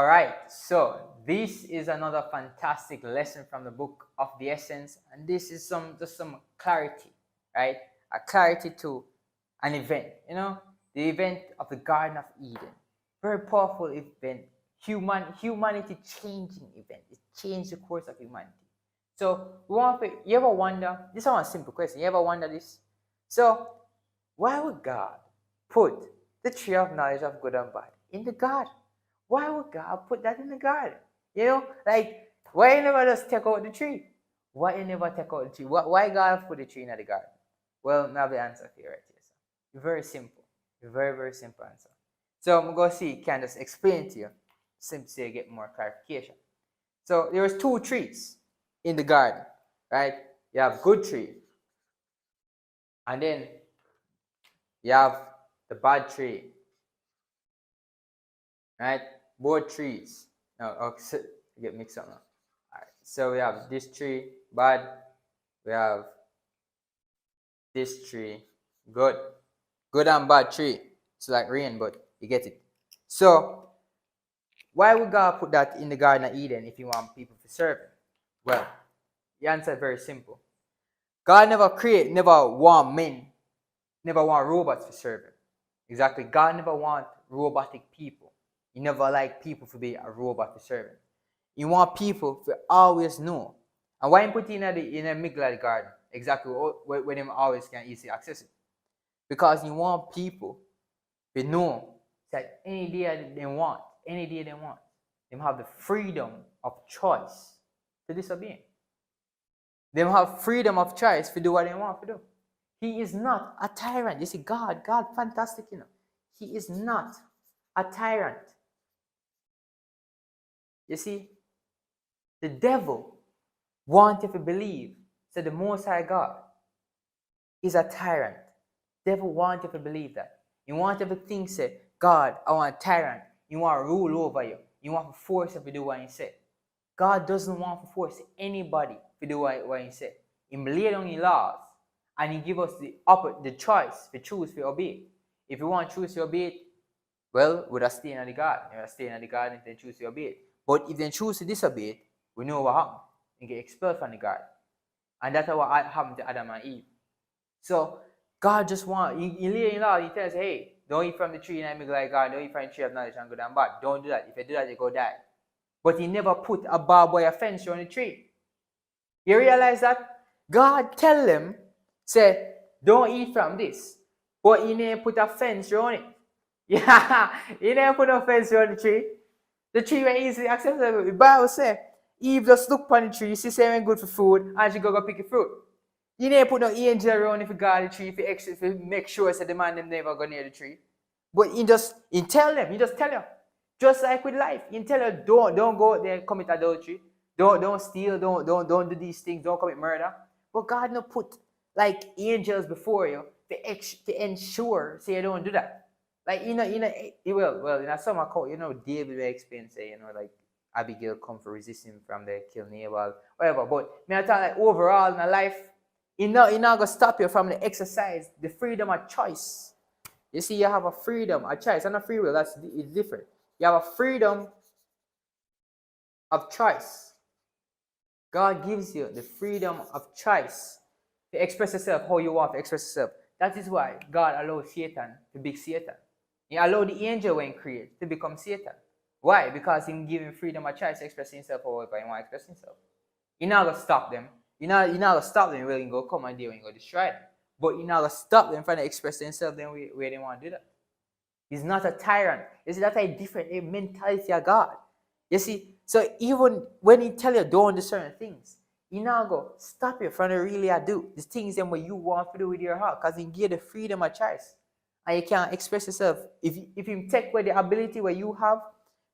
All right, so this is another fantastic lesson from the book of the essence, and this is just some clarity, right? A clarity to an event, the event of the Garden of Eden. Very powerful event, humanity changing event. It changed the course of humanity. So you ever wonder? This is one simple question. You ever wonder this? So why would God put the tree of knowledge of good and bad in the garden? Why would God put that in the garden? Like, why you never just take out the tree? Why you never take out the tree? Why God put the tree in the garden? Well, I have the answer for you right here. So. Very simple. Very, very simple answer. So I'm going to see, can just explain it to you, simply so you get more clarification. So there was 2 trees in the garden, right? You have good tree, and then you have the bad tree, right? Both trees. No, okay, get mixed up now. All right. So we have this tree, bad. We have this tree, good. Good and bad tree. It's like rain, but you get it. So why would God put that in the Garden of Eden if you want people to serve him? Well, the answer is very simple. God never want men, never want robots to serve him. Exactly. God never want robotic people. He never like people to be a robot to serve him. He want people to always know. And why he put it in the middle of the garden? Exactly where them always can easily access it. Because he want people to know that any day they want, they have the freedom of choice to disobey him. They have freedom of choice to do what they want to do. He is not a tyrant. You see, God, fantastic, He is not a tyrant. You see, the devil wants you to believe that the Most High God is a tyrant. The devil wants you to believe that. He wants you to think, say, God, I want a tyrant. He want to rule over you. He want to force you to do what he said. God doesn't want to force anybody to do what he said. He laid down his laws, and he give us the choice to choose to obey. If you want to choose to obey it, well, we'd have stayed in the garden. You have stayed in the garden if they choose to obey it. But if they choose to disobey it, we know what happened. They get expelled from the garden. And that's what happened to Adam and Eve. So God just wants, he lay in law, he tells, hey, don't eat from the tree in the middle of the garden, don't eat from the tree of knowledge and good and bad. Don't do that. If you do that, you go die. But he never put a barbed wire fence around the tree. You realize that? God tell them, say, don't eat from this. But he never put a fence around it. Yeah, he never put a fence around the tree. The tree was easily accessible. The Bible says, Eve just look upon the tree, she say, good for food, and she go pick the fruit. You never put no angel around if you guard the tree, if you make sure that the man them never go near the tree. But he just tell them. Just like with life, he tell you, don't go out there commit adultery, don't steal, don't do these things, don't commit murder. But God no put like angels before you to ensure so you don't do that. Like in a some account, David will explain, say, like Abigail come for resist him from the kill Nabal, whatever. But I tell like overall in life, it not gonna stop you from the exercise, the freedom of choice. You see, you have a freedom, a choice, and a free will. It's different. You have a freedom of choice. God gives you the freedom of choice to express yourself how you want to express yourself. That is why God allows Satan to be Satan. He allowed the angel when he created to become Satan. Why? Because he gave him freedom of choice to express himself however he want to express himself. You're not going to stop them. You're not going to stop them when you go come and do when you go destroy them. But you're not going to stop them from expressing themselves then where they want to do that. He's not a tyrant. You see, that's a different mentality of God. You see, so even when he tell you don't do certain things, he now go stop you from the really do the things that what you want to do with your heart, because he give you the freedom of choice. And you can't express yourself. If you take away the ability where you have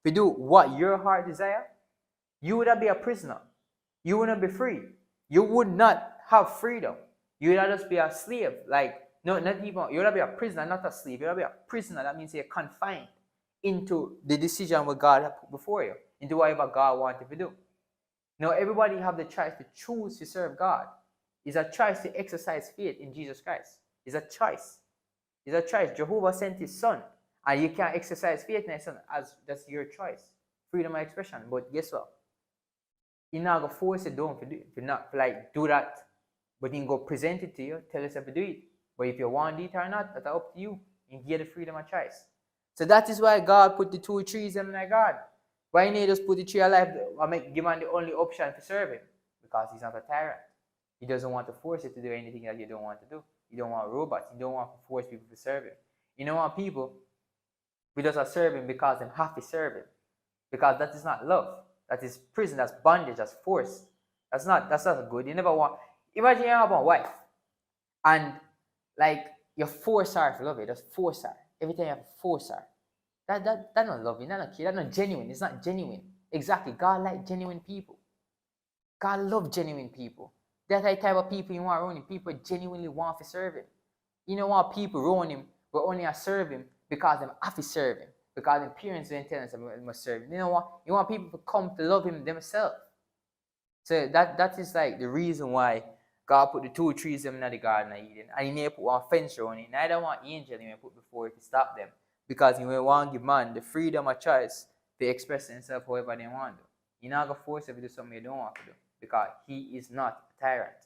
to do what your heart desire, you would not be a prisoner. You would not be free. You would not have freedom. You would not just be a slave. Like, no, not even, you would not be a prisoner, not a slave. You would not be a prisoner. That means you're confined into the decision what God has put before you, into whatever God wanted to do. Now, everybody have the choice to choose to serve God. It's a choice to exercise faith in Jesus Christ. It's a choice. It's a choice. Jehovah sent his son, and you can't exercise faith in his son. That's your choice. freedom of expression. But guess what? You're not going to force it down if you not like do that. But you can go present it to you, tell yourself to do it. But if you want it or not, that's up to you. You get the freedom of choice. So that is why God put the 2 trees in my garden. Why he just put the tree of life and give man the only option to serve him? Because he's not a tyrant. He doesn't want to force you to do anything that you don't want to do. You don't want robots. You don't want to force people to serve him. You don't want people who just serve him because they have to serve him. Because that is not love. That is prison. That's bondage. That's force. That's not good. You never want. Imagine you have a wife and like you force her to love you. Just force her. Every time you have to force her. That's not loving. That's not care. That's not genuine. It's not genuine. Exactly. God likes genuine people. God loves genuine people. That's the type of people you want around him. People genuinely want to serve him. You don't want people around him but only serve him because they have to serve him. Because their parents and tell them they must serve him. You want people to come to love him themselves. So that is like the reason why God put the 2 trees in the Garden of Eden. And he never put one fence around it. Neither one angel he put before it to stop them. Because he want to give man the freedom of choice to express himself however they want to. You're not going to force him to do something you don't want to do. Because he is not a tyrant.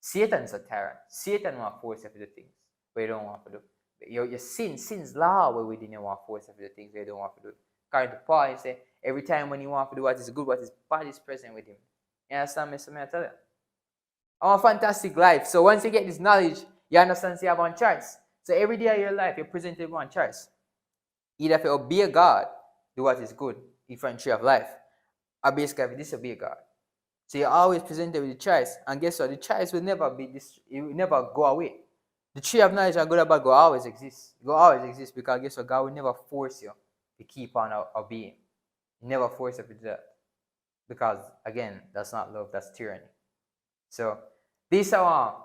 Satan's a tyrant. Satan want to force you to do things but you don't want to do. Your sin's law where within you want to force you to do things you don't want to do. According to Paul, he said, every time when you want to do what is good, what is bad is present with him. You understand me? So I tell you. Our fantastic life. So once you get this knowledge, you understand you have one choice. So every day of your life, you're presented with one choice. Either if you obey God, do what is good, eat from the tree of life, or basically if you disobey God. So you're always presented with the choice. And guess what? The choice will never be this, it will never go away. The tree of knowledge of good and bad will always exist. It will always exist because guess what? God will never force you to keep on obeying. He never force you to do that. Because again, that's not love, that's tyranny. So these are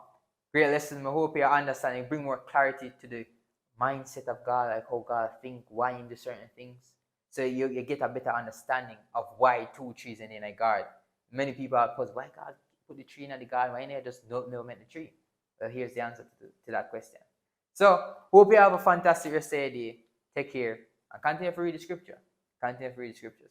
great lessons. I hope you understand. Bring more clarity to the mindset of God, like how God thinks, why He do certain things. So you get a better understanding of why 2 trees in a garden. Many people are posed, why God put the tree in the garden? Why not just no make the tree? Well, here's the answer to that question. So hope you have a fantastic rest of the day. Take care and continue to read the scripture. Continue to read the scriptures.